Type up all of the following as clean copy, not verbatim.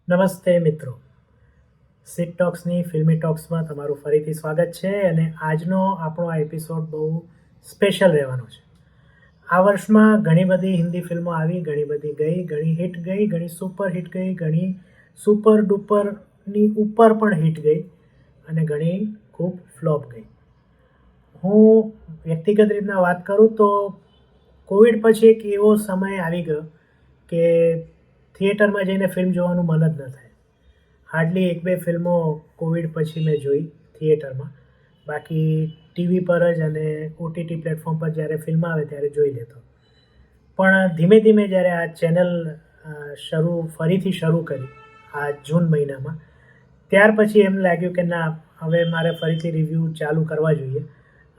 નમસ્તે મિત્રો, સિટ ટોક્સની ફિલ્મી ટોક્સમાં તમારું ફરીથી સ્વાગત છે અને આજનો આપણો આ એપિસોડ બહુ સ્પેશિયલ રહેવાનો છે. આ વર્ષમાં ઘણી બધી હિન્દી ફિલ્મો આવી, ઘણી બધી ગઈ, ઘણી હિટ ગઈ, ઘણી સુપર હિટ ગઈ, ઘણી સુપર ડુપરની ઉપર પણ હિટ ગઈ અને ઘણી ખૂબ ફ્લોપ ગઈ. હું વ્યક્તિગત રીતના વાત કરું તો કોવિડ પછી એક એવો સમય આવી ગયો કે થિયેટરમાં જઈને ફિલ્મ જોવાનું મન જ ન થાય. હાર્ડલી 1-2 ફિલ્મો કોવિડ પછી મેં જોઈ થિયેટરમાં, બાકી ટીવી પર જ અને ઓટીટી પ્લેટફોર્મ પર જ્યારે ફિલ્મ આવે ત્યારે જોઈ લેતો. પણ ધીમે ધીમે જ્યારે આ ચેનલ ફરીથી શરૂ કરી આ જૂન મહિનામાં, ત્યાર પછી એમ લાગ્યું કે ના, હવે મારે ફરીથી રિવ્યૂ ચાલુ કરવા જોઈએ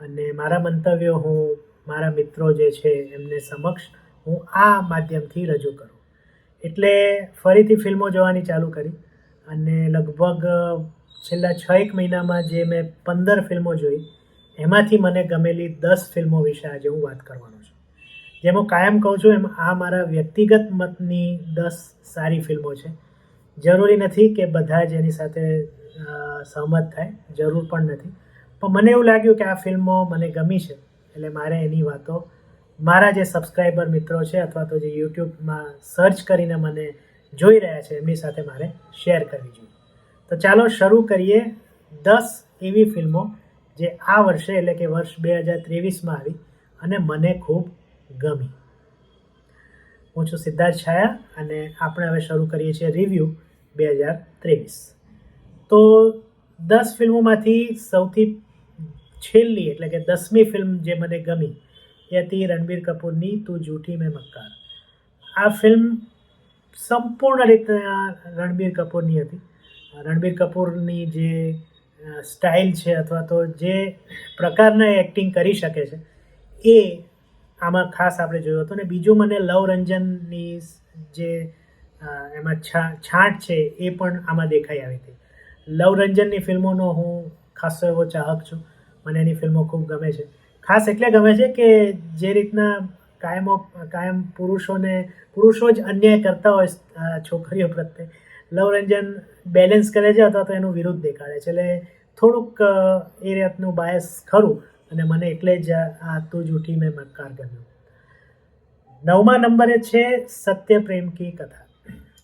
અને મારા મંતવ્યો હું મારા મિત્રો જે છે એમને સમક્ષ હું આ માધ્યમથી રજૂ કરું. એટલે ફરીથી ફિલ્મો જોવાની ચાલુ કરી અને લગભગ છેલ્લા 6-1 મહિનામાં જે મેં 15 ફિલ્મો જોઈ, એમાંથી મને ગમેલી 10 ફિલ્મો વિશે આજે હું વાત કરવાનો છું. જેમ હું કાયમ કહું છું એમ આ મારા વ્યક્તિગત મતની 10 સારી ફિલ્મો છે. જરૂરી નથી કે બધા જ એની સાથે સહમત થાય, જરૂર પણ નથી, પણ મને એવું લાગ્યું કે આ ફિલ્મો મને ગમી છે એટલે મારે એની વાતો મારા જે સબસ્ક્રાઈબર મિત્રો છે અથવા તો જે યુટ્યુબમાં સર્ચ કરીને મને જોઈ રહ્યા છે એમની સાથે મારે શેર કરવી જોઈએ. તો ચાલો શરૂ કરીએ 10 એવી ફિલ્મો જે આ વર્ષે એટલે કે વર્ષ 2023માં આવી અને મને ખૂબ ગમી. હું છું સિદ્ધાર્થ છાયા અને આપણે હવે શરૂ કરીએ છીએ રિવ્યૂ 2023. તો 10 ફિલ્મોમાંથી સૌથી છેલ્લી એટલે કે 10મી ફિલ્મ જે મને ગમી એ હતી રણબીર કપૂરની તું જૂઠી મેં મક્કાર. આ ફિલ્મ સંપૂર્ણ રીતે રણબીર કપૂરની હતી. રણબીર કપૂરની જે સ્ટાઇલ છે અથવા તો જે પ્રકારના એક્ટિંગ કરી શકે છે એ આમાં ખાસ આપણે જોયું હતું. અને બીજું, મને લવ રંજનની જે એમાં છાંટ છે એ પણ આમાં દેખાઈ આવી હતી. લવ રંજનની ફિલ્મોનો હું ખાસો એવો ચાહક છું, મને એની ફિલ્મો ખૂબ ગમે છે. ખાસ એટલે ગમે છે કે જે રીતના કાયમ પુરુષો જ અન્યાય કરતા હોય છોકરીઓ પ્રત્યે, લવરંજન બેલેન્સ કરે છે અથવા તો એનું વિરુદ્ધ દેખાડે છે. એટલે થોડુંક એ રીતનું બાયસ ખરું અને મને એટલે જ આ તું જૂઠી મેં મક્કાર ગમ્યું. 9મા નંબરે છે સત્ય પ્રેમ કી કથા.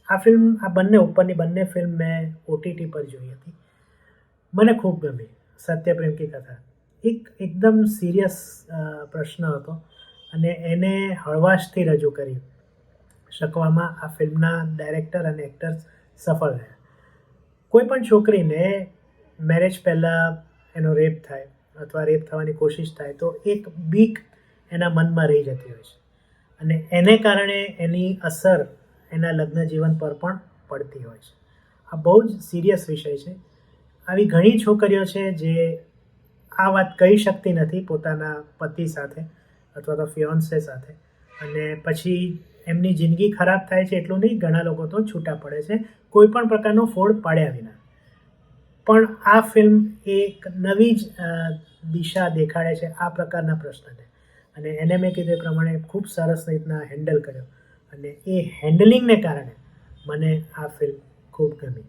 આ ફિલ્મ, આ ઉપરની બંને ફિલ્મ મેં ઓટીટી પર જોઈ હતી. મને ખૂબ ગમી સત્ય પ્રેમ કી કથા. એકદમ સિરિયસ પ્રશ્ન હતો અને એને હળવાશથી રજૂ કરી શકવામાં આ ફિલ્મના ડાયરેક્ટર અને એક્ટર્સ સફળ રહ્યા. કોઈ પણ છોકરીને મેરેજ પહેલાં એનો રેપ થાય અથવા રેપ થવાની કોશિશ થાય તો એક બીક એના મનમાં રહી જતી હોય છે અને એને કારણે એની અસર એના લગ્ન જીવન પર પણ પડતી હોય છે. આ બહુ જ સિરિયસ વિષય છે. આવી ઘણી છોકરીઓ છે જે આ વાત કહી શકતી નથી પોતાના પતિ સાથે અથવા તો ફિયોન્સે સાથે, અને પછી એમની જિંદગી ખરાબ થાય છે. એટલું નહીં, ઘણા લોકો તો છૂટા પડે છે કોઈ પણ પ્રકારનો ફોડ પાડ્યા વિના. પણ આ ફિલ્મ એક નવી જ દિશા દેખાડે છે આ પ્રકારના પ્રશ્નને, અને એને મેં કીધું એ પ્રમાણે ખૂબ સરસ રીતના હેન્ડલ કર્યો અને એ હેન્ડલિંગને કારણે મને આ ફિલ્મ ખૂબ ગમી.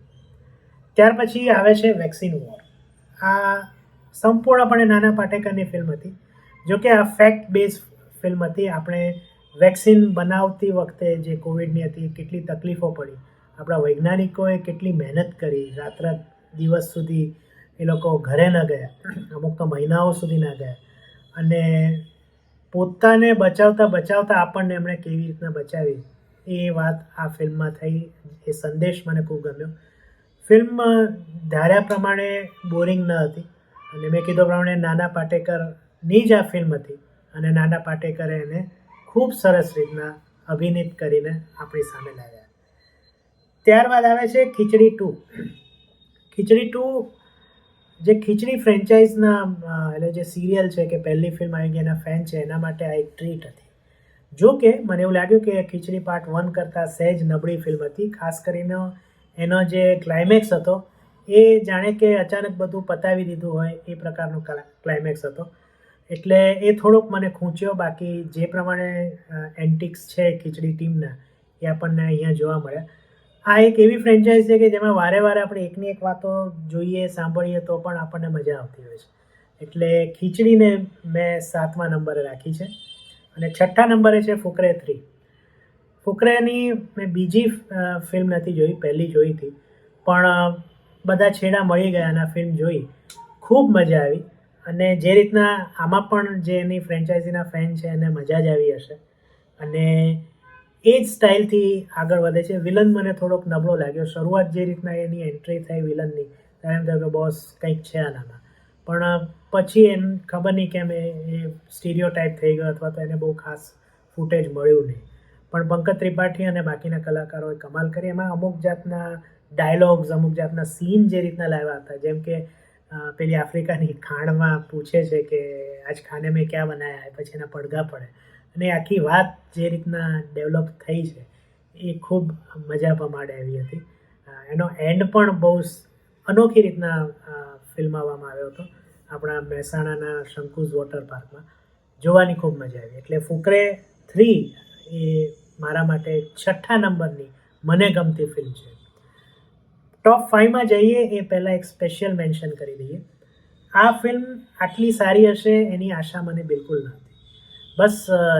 ત્યાર પછી આવે છે વેક્સિન વોર. આ સંપૂર્ણપણે નાના પાટેકરની ફિલ્મ હતી. જોકે આ ફેક્ટ બેઝ ફિલ્મ હતી. આપણે વેક્સિન બનાવતી વખતે જે કોવિડની હતી, કેટલી તકલીફો પડી, આપણા વૈજ્ઞાનિકોએ કેટલી મહેનત કરી, રાત દિવસ સુધી એ લોકો ઘરે ન ગયા, અમુક તો મહિનાઓ સુધી ના ગયા, અને પોતાને બચાવતા આપણને એમણે કેવી રીતના બચાવી એ વાત આ ફિલ્મમાં થઈ. એ સંદેશ મને ખૂબ ગમ્યો. ફિલ્મ ધાર્યા પ્રમાણે બોરિંગ ન હતી અને મેં કીધું પ્રમાણે નાના પાટેકરની જ આ ફિલ્મ હતી અને નાના પાટેકરે એને ખૂબ સરસ રીતના અભિનીત કરીને આપણી સામે લાવ્યા. ત્યારબાદ આવે છે ખીચડી 2. ખીચડી 2 જે ખીચડી ફ્રેન્ચાઇઝના એટલે જે સિરિયલ છે કે પહેલી ફિલ્મ આવી ગઈ એના ફેન છે, એના માટે આ એક ટ્રીટ હતી. જો કે મને એવું લાગ્યું કે ખીચડી પાર્ટ 1 કરતાં સહેજ નબળી ફિલ્મ હતી. ખાસ કરીને એનો જે ક્લાઇમેક્સ હતો એ જાણે કે અચાનક બધું પતાવી દીધું હોય એ પ્રકારનો ક્લાઇમેક્સ હતો, એટલે એ થોડોક મને ખૂંચ્યો. બાકી જે પ્રમાણે એન્ટિક્સ છે ખીચડી ટીમના એ આપણને અહીંયા જોવા મળ્યા. આ એક એવી ફ્રેન્ચાઇઝ છે કે જેમાં વારે વારે આપણે એકની એક વાતો જોઈએ સાંભળીએ તો પણ આપણને મજા આવતી હોય છે. એટલે ખીચડીને મેં 7મા નંબરે રાખી છે. અને 6ઠ્ઠા નંબરે છે ફુકરે 3. ફુકરેની મેં બીજી ફિલ્મ નથી જોઈ, પહેલી જોઈ હતી. પણ બધા છેડા મળી ગયા અને આ ફિલ્મ જોઈ, ખૂબ મજા આવી. અને જે રીતના આમાં પણ જે એની ફ્રેન્ચાઇઝીના ફેન છે એને મજા જ આવી હશે. અને એ જ સ્ટાઇલથી આગળ વધે છે. વિલન મને થોડોક નબળો લાગ્યો. શરૂઆત જે રીતના એની એન્ટ્રી થઈ વિલનની, ત્યારે એમ થયું કે બોસ કંઈક છે આનામાં. પણ પછી એમ ખબર નહીં કેમ એ સ્ટીરિયો ટાઈપ થઈ ગયો અથવા તો એને બહુ ખાસ ફૂટેજ મળ્યું નહીં. પણ પંકજ ત્રિપાઠી અને બાકીના કલાકારોએ કમાલ કરી. એમાં અમુક જાતના ડાયલોગ્સ, અમુક જાતના સીન જે રીતના લાવ્યા હતા, જેમ કે પેલી આફ્રિકાની ખાણમાં પૂછે છે કે આજ ખાને મેં ક્યાં બનાયા, પછી એના પડઘા પડે. અને આખી વાત જે રીતના ડેવલપ થઈ છે એ ખૂબ મજા પમાડે એવી હતી. એનો એન્ડ પણ બહુ અનોખી રીતના ફિલ્માવવામાં આવ્યો હતો આપણા મહેસાણાના શંકુઝ વોટર પાર્કમાં. જોવાની ખૂબ મજા આવી. એટલે ફુકરે 3 એ મારા માટે 6ઠ્ઠા નંબરની મને ગમતી ફિલ્મ છે. ટોપ 5માં જઈએ એ પહેલાં એક સ્પેશિયલ મેન્શન કરી દઈએ. આ ફિલ્મ આટલી સારી હશે એની આશા મને બિલકુલ નહોતી. બસ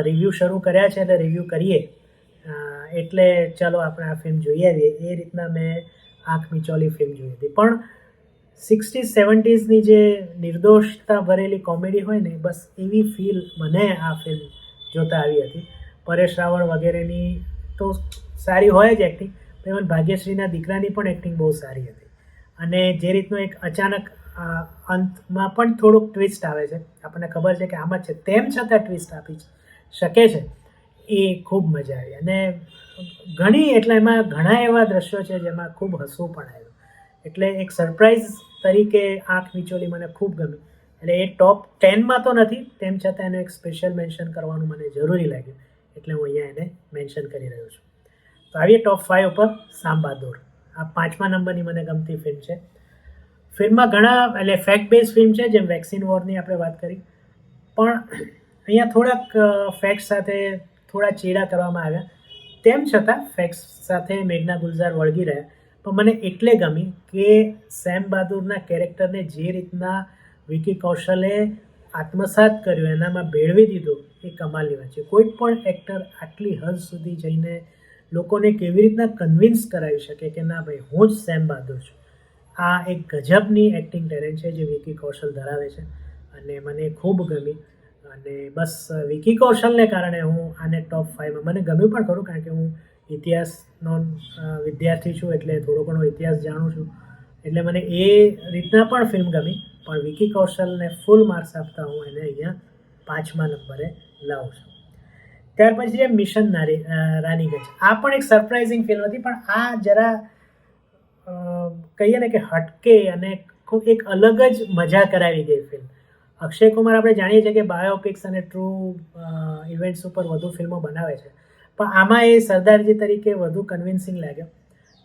રિવ્યૂ શરૂ કર્યા છે એટલે રિવ્યૂ કરીએ, એટલે ચલો આપણે આ ફિલ્મ જોઈ આવીએ, એ રીતના મેં આંખ મિચોલી ફિલ્મ જોઈ હતી. પણ 60s 70sની જે નિર્દોષતા ભરેલી કોમેડી હોય ને, બસ એવી ફીલ મને આ ફિલ્મ જોતા આવી હતી. પરેશ રાવળ વગેરેની તો સારી હોય જ એક્ટિંગ, પણ ભાગ્યશ્રીના દીકરાની પણ એક્ટિંગ બહુ સારી હતી. અને જે રીતનો એક અચાનક અંતમાં પણ થોડુંક ટ્વિસ્ટ આવે છે, આપણને ખબર છે કે આમ જ છે, તેમ છતાં ટ્વિસ્ટ આપી શકે છે, એ ખૂબ મજા આવી. અને એમાં ઘણા એવા દ્રશ્યો છે જેમાં ખૂબ હસવું પણ આવ્યું. એટલે એક સરપ્રાઈઝ તરીકે આંખ મિચોલી મને ખૂબ ગમી. એટલે એ ટોપ 10માં તો નથી, તેમ છતાં એનું એક સ્પેશિયલ મેન્શન કરવાનું મને જરૂરી લાગ્યું, એટલે હું અહીંયા એને મેન્શન કરી રહ્યો છું. તો આવીએ ટોપ 5 ઉપર. સામ બહાદુર આ 5મા નંબરની મને ગમતી ફિલ્મ છે. ફિલ્મમાં એટલે ફેક્ટ બેઝ ફિલ્મ છે, જેમ વેક્સિન વોરની આપણે વાત કરી. પણ અહીંયા થોડાક ફેક્ટ સાથે થોડા ચેડા કરવામાં આવ્યા. તેમ છતાં ફેક્ટ્સ સાથે મેઘના ગુલઝાર વળગી રહ્યા. પણ મને એટલે ગમી કે સેમ બહાદુરના કેરેક્ટરને જે રીતના વિકી કૌશલે આત્મસાત કર્યું, એનામાં ભેળવી દીધું, એ કમાલની વાત છે. કોઈ પણ એક્ટર આટલી હદ સુધી જઈને લોકોને કેવી રીતના કન્વિન્સ કરાવી શકે કે ના ભાઈ હું જ સેમ બહાદુર છું. આ એક ગજબની એક્ટિંગ ટેલેન્ટ છે જે વિકી કૌશલ ધરાવે છે અને મને ખૂબ ગમી. અને બસ વિકી કૌશલને કારણે હું આને ટોપ 5માં, મને ગમ્યું પણ ખરું કારણ કે હું ઇતિહાસનો વિદ્યાર્થી છું, એટલે થોડો ઘણો ઇતિહાસ જાણું છું, એટલે મને એ રીતના પણ ફિલ્મ ગમી. પણ વિકી કૌશલને ફૂલ માર્ક્સ આપતા હું એને અહીંયા 5મા નંબરે લાવું છું. ત્યાર પછી છે મિશન રાનીગંજ. આ પણ એક સરપ્રાઇઝિંગ ફિલ્મ હતી, પણ આ જરા કહીએ ને કે હટકે અને એક અલગ જ મજા કરાવી ગઈ ફિલ્મ. અક્ષય કુમાર આપણે જાણીએ છીએ કે બાયોપિક્સ અને ટ્રુ ઇવેન્ટ્સ ઉપર વધુ ફિલ્મો બનાવે છે, પણ આમાં એ સરદારજી તરીકે વધુ કન્વિન્સિંગ લાગ્યો.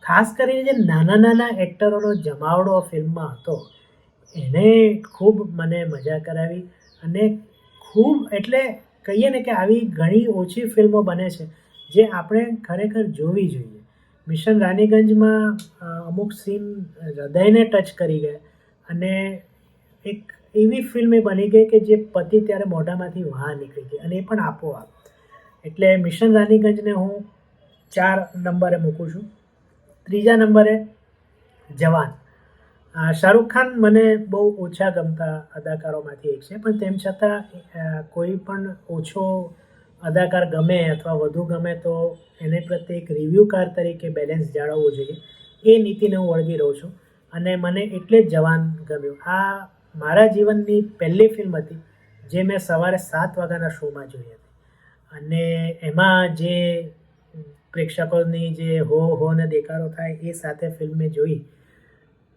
ખાસ કરીને જે નાના નાના એક્ટરોનો જમાવડો ફિલ્મમાં હતો, એને ખૂબ મને મજા કરાવી. અને ખૂબ એટલે કહીએ ને કે આવી ઘણી ઓછી ફિલ્મો બને છે જે આપણે ખરેખર જોવી જોઈએ. મિશન રાનીગંજમાં અમુક સીન હૃદયને ટચ કરી ગયા અને એક એવી ફિલ્મ એ બની ગઈ કે જે પતિ ત્યારે મોઢામાંથી વાહ નીકળી ગઈ, અને એ પણ આપોઆપ. એટલે મિશન રાનીગંજને હું 4 નંબરે મૂકું છું. 3જા નંબરે જવાન. શાહરૂખ ખાન મને બહુ ઓછા ગમતા અદાકારોમાંથી એક છે, પણ તેમ છતાં કોઈ પણ ઓછો અદાકાર ગમે અથવા વધુ ગમે તો એને પ્રત્યે એક રિવ્યૂકાર તરીકે બેલેન્સ જાળવવું જોઈએ, એ નીતિને હું વળગી રહું છું. અને મને એટલે જ જવાન ગમ્યું. આ મારા જીવનની પહેલી ફિલ્મ હતી જે મેં સવારે 7 વાગ્યાના શોમાં જોઈ હતી. અને એમાં જે પ્રેક્ષકોની જે હો ને દેકારો થાય એ સાથે ફિલ્મ મેં જોઈ.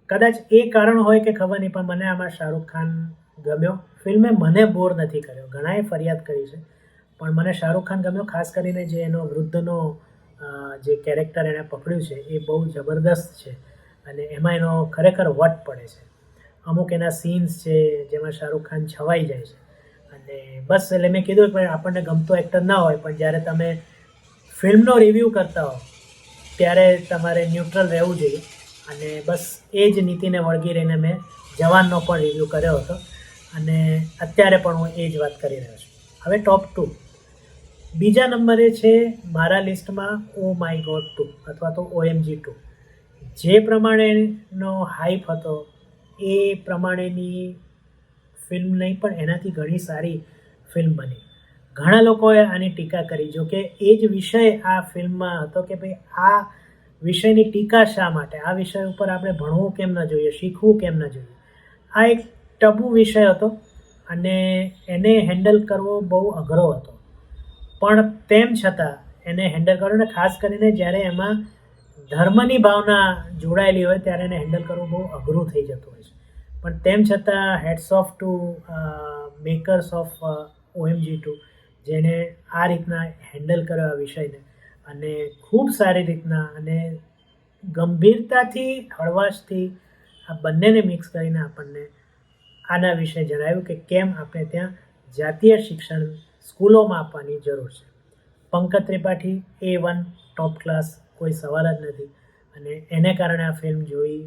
કદાચ એ કારણ હોય કે ખબર નહીં, પણ મને આમાં શાહરૂખ ખાન ગમ્યો. ફિલ્મે મને બોર નથી કર્યો. ઘણાએ ફરિયાદ કરી છે, પણ મને શાહરૂખ ખાન ગમ્યો. ખાસ કરીને જે એનો વૃદ્ધનો જે કેરેક્ટર એણે પકડ્યું છે એ બહુ જબરદસ્ત છે અને એમાં એનો ખરેખર વટ પડે છે. અમુક એના સીન્સ છે જેમાં શાહરૂખ ખાન છવાઈ જાય છે. અને બસ એટલે મેં કીધું કે આપણને ગમતો એક્ટર ના હોય, પણ જ્યારે તમે ફિલ્મનો રિવ્યૂ કરતા હો ત્યારે તમારે ન્યુટ્રલ રહેવું જોઈએ. અને બસ એ જ નીતિને વળગી રહીને મેં જવાનનો પણ રિવ્યૂ કર્યો હતો અને અત્યારે પણ હું એ જ વાત કરી રહ્યો છું. હવે ટોપ 2. બીજા નંબરે છે મારા લિસ્ટમાં ઓ માય ગોડ 2 અથવા તો OMG 2. જે પ્રમાણેનો હાઈપ હતો એ પ્રમાણેની ફિલ્મ નહીં, પણ એનાથી ઘણી સારી ફિલ્મ બની. ઘણા લોકોએ આની ટીકા કરી, જો કે એ જ વિષય આ ફિલ્મમાં હતો કે ભાઈ આ વિષયની ટીકા શા માટે, આ વિષય ઉપર આપણે ભણવું કેમ ન જોઈએ, શીખવું કેમ ન જોઈએ. આ એક ટબુ વિષય હતો અને એને હેન્ડલ કરવો બહુ અઘરો હતો, પણ તેમ છતાં એને હેન્ડલ કરવો, અને ખાસ કરીને જ્યારે એમાં ધર્મની ભાવના જોડાયેલી હોય ત્યારે એને હેન્ડલ કરવું બહુ અઘરું થઈ જતું હોય છે. પણ તેમ છતાં hats off to makers of OMG 2, જેણે આ રીતના હેન્ડલ કર્યો આ વિષયને અને ખૂબ સારી રીતના અને ગંભીરતાથી હળવાશથી આ બંનેને મિક્સ કરીને આપણને આના વિશે જણાવ્યું કે કેમ આપણે ત્યાં જાતીય શિક્ષણ સ્કૂલોમાં આપવાની જરૂર છે. Pankaj Tripathi A1 top class, કોઈ સવાલ જ નથી, અને એને કારણે આ ફિલ્મ જોઈ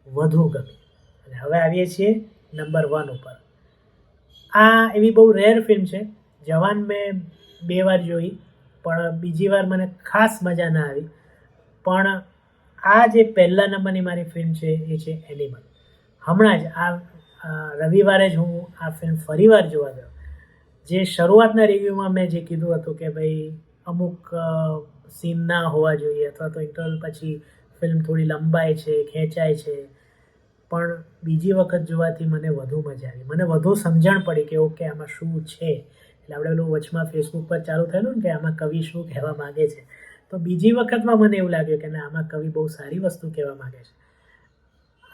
વધુ ગમી. અને હવે આવીએ છીએ નંબર 1 ઉપર. આ એવી બહુ રેર ફિલ્મ છે. જવાન મેં 2 વાર જોઈ, પણ બીજી વાર મને ખાસ મજા ના આવી. પણ આ જે પહેલા નંબરની મારી ફિલ્મ છે એ છે એનિમલ. હમણાં જ આ રવિવારે જ હું આ ફિલ્મ ફરીવાર જોવા ગયો. જે શરૂઆતના રિવ્યૂમાં મેં જે કીધું હતું કે ભાઈ અમુક સીન ના હોવા જોઈએ અથવા તો ઇન્ટરવલ પછી ફિલ્મ થોડી લંબાય છે, ખેંચાય છે, પણ બીજી વખત જોવાથી મને વધુ મજા આવી, મને વધુ સમજણ પડી કે ઓકે આમાં શું છે. એટલે આપણે પેલું વચમાં ફેસબુક પર ચાલુ થયેલું ને કે આમાં કવિ શું કહેવા માગે છે, તો બીજી વખતમાં મને એવું લાગ્યું કે ના, આમાં કવિ બહુ સારી વસ્તુ કહેવા માગે છે.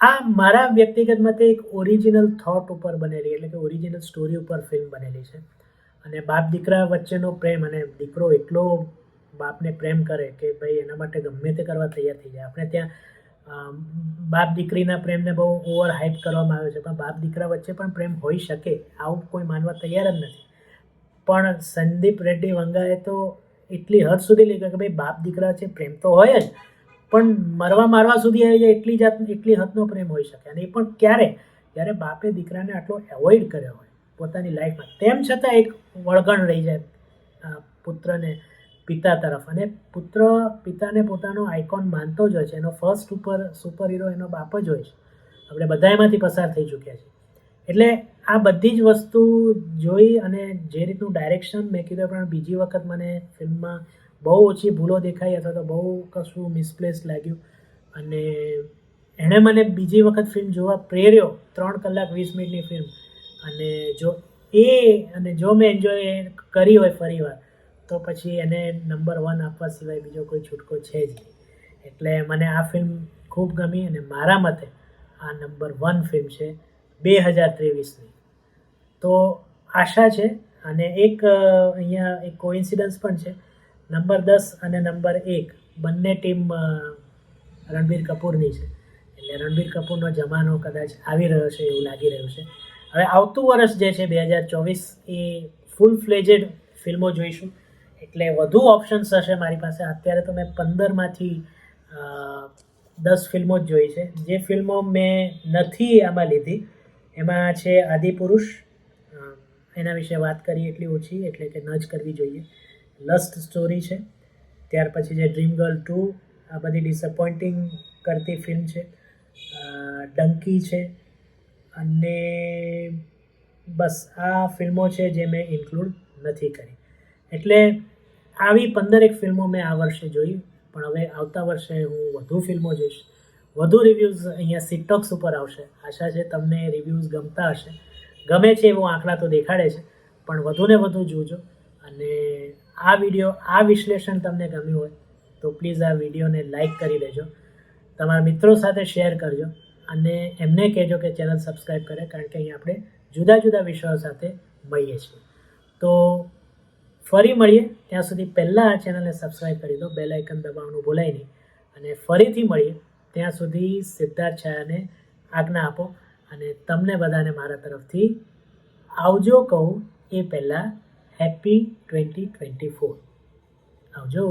આ મારા વ્યક્તિગત મતે એક ઓરિજિનલ થોટ ઉપર બનેલી, એટલે કે ઓરિજિનલ સ્ટોરી ઉપર ફિલ્મ બનેલી છે. અને બાપ દીકરા વચ્ચેનો પ્રેમ, અને દીકરો એટલો બાપને પ્રેમ કરે કે ભાઈ એના માટે ગમે તે કરવા તૈયાર થઈ જાય. આપણે ત્યાં બાપ દીકરીના પ્રેમને બહુ ઓવર હાઇપ કરવામાં આવ્યો છે, પણ બાપ દીકરા વચ્ચે પણ પ્રેમ હોઈ શકે આવું કોઈ માનવા તૈયાર જ નથી. પણ સંદીપ રેડ્ડી વંગાએ તો એટલી હદ સુધી લઈ ગયો કે ભાઈ બાપ દીકરા વચ્ચે પ્રેમ તો હોય જ, પણ મરવા મારવા સુધી આવી જાય એટલી હદનો પ્રેમ હોઈ શકે. અને એ પણ ક્યારે, જ્યારે બાપે દીકરાને આટલો એવોઇડ કર્યો હોય પોતાની લાઈફમાં, તેમ છતાં એક વળગણ રહી જાય પુત્રને પિતા તરફ, અને પુત્ર પિતાને પોતાનો આઇકોન માનતો જ હોય છે. એનો ફર્સ્ટ સુપર હીરો એનો બાપ જ હોય છે. આપણે બધા એમાંથી પસાર થઈ ચૂક્યા છીએ. એટલે આ બધી જ વસ્તુ જોઈ અને જે રીતનું ડાયરેક્શન મેં કીધું પણ બીજી વખત મને ફિલ્મમાં બહુ ઓછી ભૂલો દેખાઈ અથવા તો બહુ કશું મિસપ્લેસ લાગ્યું, અને એણે મને બીજી વખત ફિલ્મ જોવા પ્રેર્યો. 3 કલાક 20 મિનિટની ફિલ્મ, અને જો મેં એન્જોય કરી હોય ફરીવાર, તો પછી એને નંબર 1 આપવા સિવાય બીજો કોઈ છૂટકો છે જ નહીં. એટલે મને આ ફિલ્મ ખૂબ ગમી, અને મારા મતે આ નંબર 1 ફિલ્મ છે 2023ની. તો આશા છે, અને એક અહીંયા એક કોઇન્સિડન્સ પણ છે, નંબર 10 અને નંબર 1 બંને ટીમ રણબીર કપૂરની છે. એટલે રણબીર કપૂરનો જમાનો કદાચ આવી રહ્યો છે એવું લાગી રહ્યું છે. હવે આવતું વર્ષ જે છે 2024 એ ફૂલ ફ્લેજેડ ફિલ્મો જોઈશું, એટલે વધુ ઓપ્શન્સ હશે મારી પાસે. અત્યારે તો મેં 15માંથી 10 ફિલ્મો જ જોઈ છે. જે ફિલ્મો મેં નથી આમાં લીધી એમાં છે આદિપુરુષ, એના વિશે વાત કરી એટલી ઓછી, એટલે કે ન જ કરવી જોઈએ. લસ્ટ સ્ટોરી છે, ત્યાર પછી જે ડ્રીમ ગર્લ 2, આ બધી ડિસઅપોઇન્ટિંગ કરતી ફિલ્મ છે. ડંકી છે, અને બસ આ ફિલ્મો છે જે મેં ઇન્ક્લુડ નથી કરી. એટલે આવી 15 ફિલ્મો મેં આ વર્ષે જોઈ, પણ હવે આવતા વર્ષે હું વધુ ફિલ્મો જોઈશ. વધુ રિવ્યૂઝ અહીંયા સિટોક્સ ઉપર આવશે. આશા છે તમને રિવ્યૂઝ ગમતા હશે. ગમે છે એવું આંકડા તો દેખાડે છે, પણ વધુને વધુ જોજો. અને આ વિડીયો, આ વિશ્લેષણ તમને ગમ્યું હોય તો પ્લીઝ આ વિડીયોને લાઈક કરી દેજો, તમારા મિત્રો સાથે શેર કરજો, અને એમને કહેજો કે ચેનલ સબસ્ક્રાઈબ કરે, કારણ કે અહીં આપણે જુદા જુદા વિષયો સાથે મળીએ છીએ. તો ફરી મળીએ, ત્યાં સુધી પહેલાં આ ચેનલને સબસ્ક્રાઈબ કરી દો, બેલ આઇકન દબાવવાનું ભૂલાય નહીં. અને ફરીથી મળીએ, ત્યાં સુધી સિદ્ધાર્થ છાયાને આજ્ઞા આપો, અને તમને બધાને મારા તરફથી આવજો કહું એ પહેલાં હેપી 2024. આવજો.